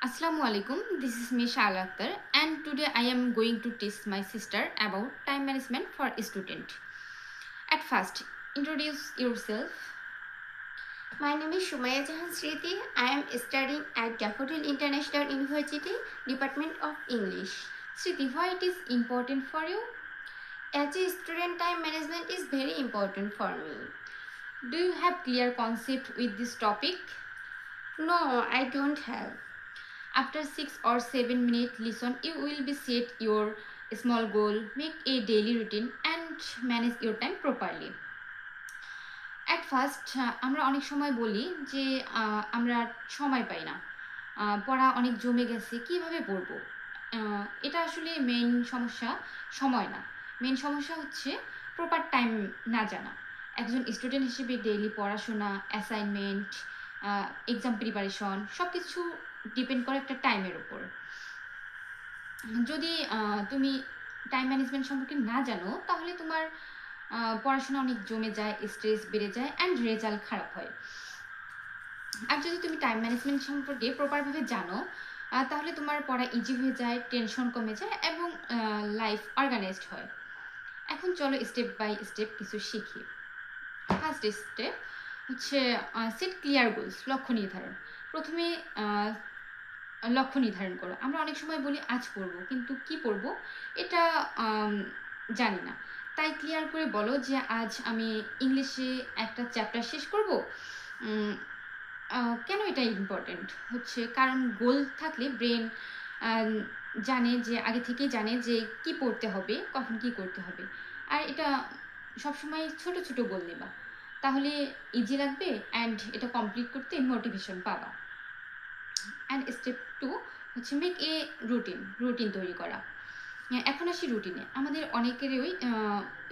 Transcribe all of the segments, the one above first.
Assalamu alaikum. This is Misha Al Akhtar, and today I am going to teach my sister about time management for a student. At first, introduce yourself. My name is Shumaya Jahan Sriti. I am studying at Daffodil International University, Department of English. Sriti, why it is important for you? As a student, time management is very important for me. Do you have clear concept with this topic? No, I don't have. After 6 or 7 minute lesson, you will be set your small goal, make a daily routine, and manage your time properly. At first আমরা অনেক সময় বলি যে আমরা সময় পাই না, পড়া অনেক জমে গেছে, কিভাবে পড়বো। এটা আসলে মেইন সমস্যা সময় না, মেইন সমস্যা হচ্ছে প্রপার টাইম না জানা। একজন স্টুডেন্ট হিসেবে ডেইলি পড়াশোনা, অ্যাসাইনমেন্ট, এক্সাম প্রিপারেশন সব কিছু ডিপেন্ড করে একটা টাইমের উপর। যদি তুমি টাইম ম্যানেজমেন্ট সম্পর্কে না জানো তাহলে তোমার পড়াশোনা অনেক জমে যায়, স্ট্রেস বেড়ে যায় অ্যান্ড রেজাল্ট খারাপ হয়। আর যদি তুমি টাইম ম্যানেজমেন্ট সম্পর্কে প্রপারভাবে জানো তাহলে তোমার পড়া ইজি হয়ে যায়, টেনশন কমে যায় এবং লাইফ অর্গানাইজড হয়। এখন চলো স্টেপ বাই স্টেপ কিছু শিখি। ফার্স্ট স্টেপ হচ্ছে সেট ক্লিয়ার গোলস, লক্ষ্য নির্ধারণ। প্রথমে লক্ষ্য নির্ধারণ করো। আমরা অনেক সময় বলি আজ পড়বো, কিন্তু কি পড়বো এটা জানি না। তাই ক্লিয়ার করে বলো যে আজ আমি ইংলিশে একটা চ্যাপ্টার শেষ করব। কেন এটা ইম্পর্টেন্ট হচ্ছে কারণ গোল থাকলে ব্রেন জানে যে আগে থেকেই জানে যে কি পড়তে হবে, কখন কি করতে হবে। আর এটা সবসময় ছোট ছোট গোল নেবা, তাহলে ইজি লাগবে অ্যান্ড এটা কমপ্লিট করতে মোটিভেশন পাবা। অ্যান্ড স্টেপ 2 হচ্ছে মেক এ রুটিন তৈরি করা। এখন আসি রুটিনে। আমাদের অনেকেরই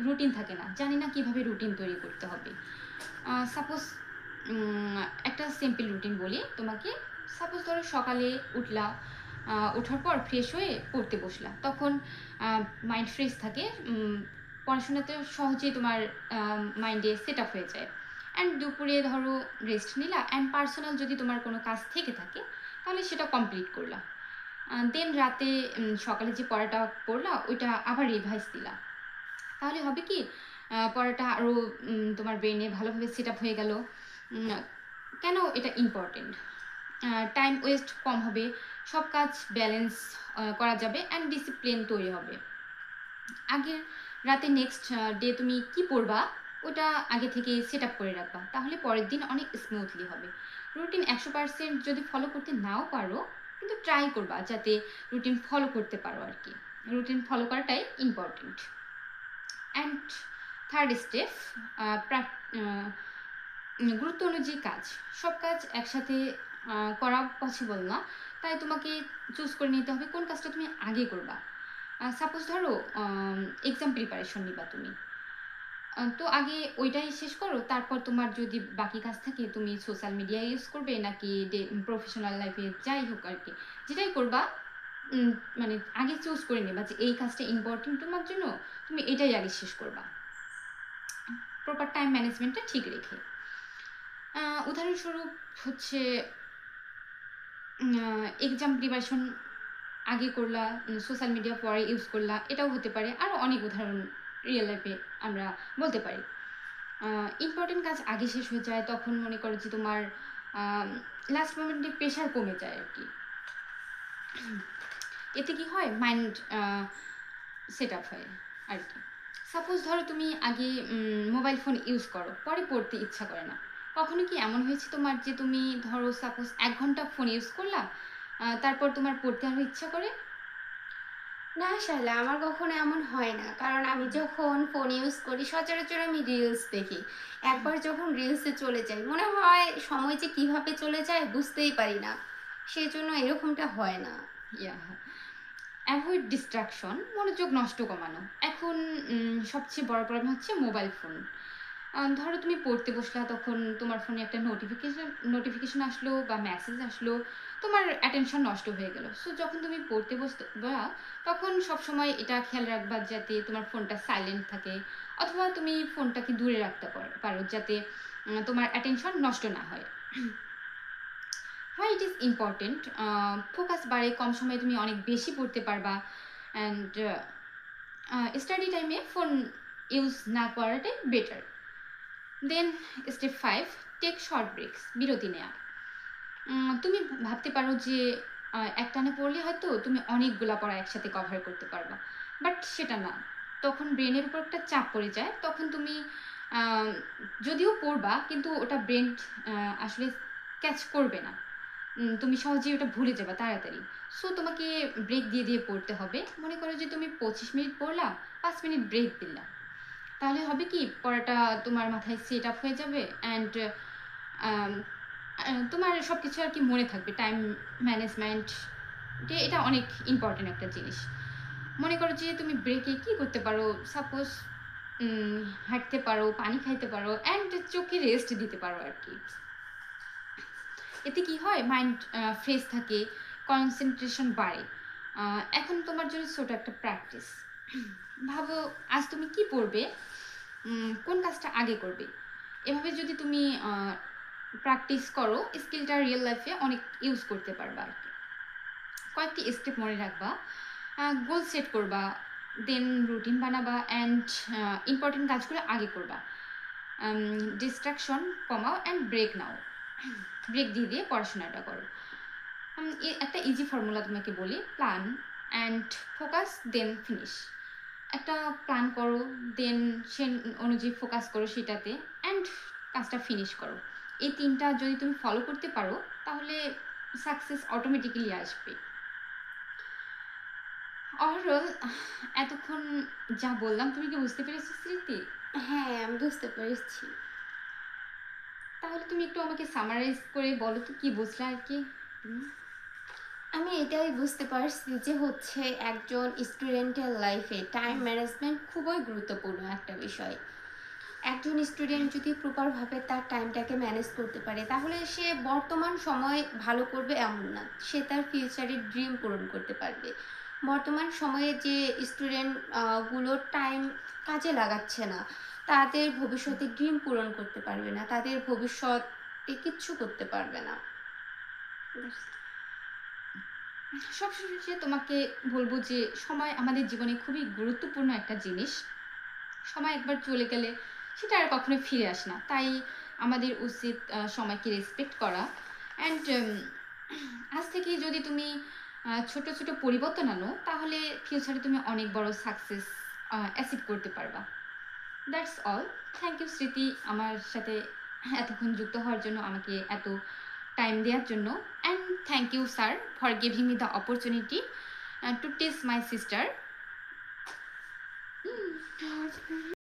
রুটিন থাকে না, জানি না কিভাবে রুটিন তৈরি করতে হবে। সাপোজ একটা সিম্পল রুটিন বলি তোমাকে। সাপোজ ধরো সকালে উঠলা, ওঠার পর ফ্রেশ হয়ে পড়তে বসলা, তখন মাইন্ড ফ্রেশ থাকে, পড়াশোনাতে সহজেই তোমার মাইন্ডে সেট আপ হয়ে যায়। অ্যান্ড দুপুরে ধরো রেস্ট নিলা অ্যান্ড পার্সোনাল যদি তোমার কোনো কাজ থেকে থাকে তাহলে সেটা কমপ্লিট করলা। দেন রাতে সকালে যে পড়াটা পড়লা ওইটা আবার রিভাইজ দিলা, তাহলে হবে কি পড়াটা আরও তোমার ব্রেনে ভালোভাবে সেট আপ হয়ে গেল। কেন এটা ইম্পর্টেন্ট? টাইম ওয়েস্ট কম হবে, সব কাজ ব্যালেন্স করা যাবে অ্যান্ড ডিসিপ্লিন তৈরি হবে। আগের রাতে নেক্সট ডে তুমি কি পড়বা ওটা আগে থেকে সেট আপ করে রাখবা, তাহলে পরের দিন অনেক স্মুথলি হবে। রুটিন 100% যদি ফলো করতে নাও পারো কিন্তু ট্রাই করবা যাতে রুটিন ফলো করতে পারো আর কি। রুটিন ফলো করাটাই ইম্পর্টেন্ট। অ্যান্ড থার্ড স্টেপ, গুরুত্ব অনুযায়ী কাজ। সব কাজ একসাথে করা পসিবল না, তাই তোমাকে চুজ করে নিতে হবে কোন কাজটা তুমি আগে করবা। সাপোজ ধরো এক্সাম প্রিপারেশন নিবা তুমি, তো আগে ওইটাই শেষ করো, তারপর তোমার যদি বাকি কাজ থাকে তুমি সোশ্যাল মিডিয়া ইউজ করবে নাকি প্রফেশনাল লাইফে যাই হোক আর কি, যেটাই করবা মানে আগে চুজ করে নেবা যে এই কাজটা ইম্পর্টেন্ট তোমার জন্য, তুমি এটাই আগে শেষ করবা প্রপার টাইম ম্যানেজমেন্টটা ঠিক রেখে। উদাহরণস্বরূপ হচ্ছে এক্সাম প্রিপারেশন আগে করলা, সোশ্যাল মিডিয়া পরে ইউজ করলা, এটাও হতে পারে। আরও অনেক উদাহরণ রিয়েল লাইফে আমরা বলতে পারি। ইম্পর্টেন্ট কাজ আগে শেষ হয়ে যায়, তখন মনে করো যে তোমার লাস্ট মোমেন্টে প্রেশার কমে যায় আর কি। এতে কি হয়, মাইন্ড সেট আপ হয় আর কি। সাপোজ ধরো তুমি আগে মোবাইল ফোন ইউজ করো, পরে পড়তে ইচ্ছা করে না। কখনো কি এমন হয়েছে তোমার যে তুমি ধরো সাপোজ 1 ঘন্টা ফোন ইউজ করলা, তারপর তোমার পড়তে আরও ইচ্ছা করে? না শালা, আমার কখনো এমন হয় না, কারণ আমি যখন ফোন ইউজ করি সচরাচর আমি রিলস দেখি। একবার যখন রিলসে চলে যাই মনে হয় সময় যে কিভাবে চলে যায় বুঝতেই পারি না, সেই জন্য এরকমটা হয় না। অ্যাভয়েড ডিস্ট্রাকশন, মনোযোগ নষ্ট কমানো। এখন সবচেয়ে বড় প্রবলেম হচ্ছে মোবাইল ফোন। ধরো তুমি পড়তে বসলা, তখন তোমার ফোনে একটা নোটিফিকেশন আসলো বা মেসেজ আসলো, তোমার অ্যাটেনশন নষ্ট হয়ে গেল। সো যখন তুমি পড়তে বসবা তখন সবসময় এটা খেয়াল রাখবা যাতে তোমার ফোনটা সাইলেন্ট থাকে, অথবা তুমি ফোনটাকে দূরে রাখতে পারো যাতে তোমার অ্যাটেনশন নষ্ট না হয়। Why it is important, focus বাড়ে, কম সময়ে তুমি অনেক বেশি পড়তে পারবা। অ্যান্ড স্টাডি টাইমে ফোন ইউজ না করাটাই better. Then step 5, take short breaks, বিরতি নেওয়া। তুমি ভাবতে পারো যে একটানে পড়লে হয়তো তুমি অনেকগুলা পড়া একসাথে কভার করতে পারবা, বাট সেটা না। তখন ব্রেনের উপর একটা চাপ পড়ে যায়, তখন তুমি আহ, যদিও পড়বা কিন্তু ওটা ব্রেন আসলে ক্যাচ করবে না। তুমি সহজেই ওটা ভুলে যাবে তাড়াতাড়ি। সো তোমাকে ব্রেক দিয়ে দিয়ে পড়তে হবে। মনে করো যে তুমি 25 মিনিট পড়লা, 5 মিনিট ব্রেক দিলা, তাহলে হবে কি পড়াটা তোমার মাথায় সেট আপ হয়ে যাবে। অ্যান্ড তোমার সব কিছু আর কি মনে থাকবে। টাইম ম্যানেজমেন্ট, এটা অনেক ইম্পর্টেন্ট একটা জিনিস। মনে করো যে তুমি ব্রেকে কি করতে পারো, সাপোজ হাঁটতে পারো, পানি খাইতে পারো, অ্যান্ড চোখে রেস্ট দিতে পারো আর কি। এতে কি হয়, মাইন্ড ফ্রেশ থাকে, কনসেন্ট্রেশন বাড়ে। এখন তোমার জন্য ছোট একটা প্র্যাকটিস। ভাবো আজ তুমি কি পড়বে, কোন কাজটা আগে করবে। এভাবে যদি তুমি প্র্যাকটিস করো, স্কিলটা রিয়েল লাইফে অনেক ইউজ করতে পারবা আর কি। কয়েকটি স্টেপ মনে রাখবা, গোল সেট করবা, দেন রুটিন বানাবা, অ্যান্ড ইম্পর্টেন্ট কাজগুলো আগে করবা। ডিস্ট্রাকশন কমাও অ্যান্ড ব্রেক নাও, ব্রেক দিয়ে দিয়ে পড়াশোনাটা করো। একটা ইজি ফর্মুলা তোমাকে বলি, plan and focus then finish. একটা প্ল্যান করো, দেন সে অনুযায়ী ফোকাস করো সেটাতে, অ্যান্ড কাজটা ফিনিশ করো। এই তিনটা যদি তুমি ফলো করতে পারো তাহলে সাকসেস অটোমেটিক্যালি আসবে। ওভারঅল এতক্ষণ যা বললাম তুমি কি বুঝতে পেরেছো স্মৃতি? হ্যাঁ, আমি বুঝতে পেরেছি। তাহলে তুমি একটু আমাকে সামারাইজ করে বলো তো কি বুঝলা আর কি। আমি এটাই বুঝতে পারছি যে হচ্ছে একজন স্টুডেন্টের লাইফে টাইম ম্যানেজমেন্ট খুবই গুরুত্বপূর্ণ একটা বিষয়। একজন স্টুডেন্ট যদি প্রপারভাবে তার টাইমটাকে ম্যানেজ করতে পারে তাহলে সে বর্তমান সময় ভালো করবে এমন না, সে তার ফিউচারের ড্রিম পূরণ করতে পারবে। বর্তমান সময়ে যে স্টুডেন্ট গুলোর টাইম কাজে লাগাচ্ছে না, তাদের ভবিষ্যতে ড্রিম পূরণ করতে পারবে না, তাদের ভবিষ্যতে কিচ্ছু করতে পারবে না। সবশেষে তোমাকে বলবো যে সময় আমাদের জীবনে খুবই গুরুত্বপূর্ণ একটা জিনিস। সময় একবার চলে গেলে সেটা আর কখনো ফিরে আসে না, তাই আমাদের উচিত সময়কে রেসপেক্ট করা। অ্যান্ড আজ থেকে যদি তুমি ছোট ছোট পরিবর্তন আনো তাহলে ফিউচারে তুমি অনেক বড় সাকসেস অ্যাচিভ করতে পারবা। That's all. থ্যাংক ইউ স্মৃতি, আমার সাথে এতক্ষণ যুক্ত হওয়ার জন্য, আমাকে এত টাইম দেওয়ার জন্য। And thank you sir for giving me the opportunity to teach my sister.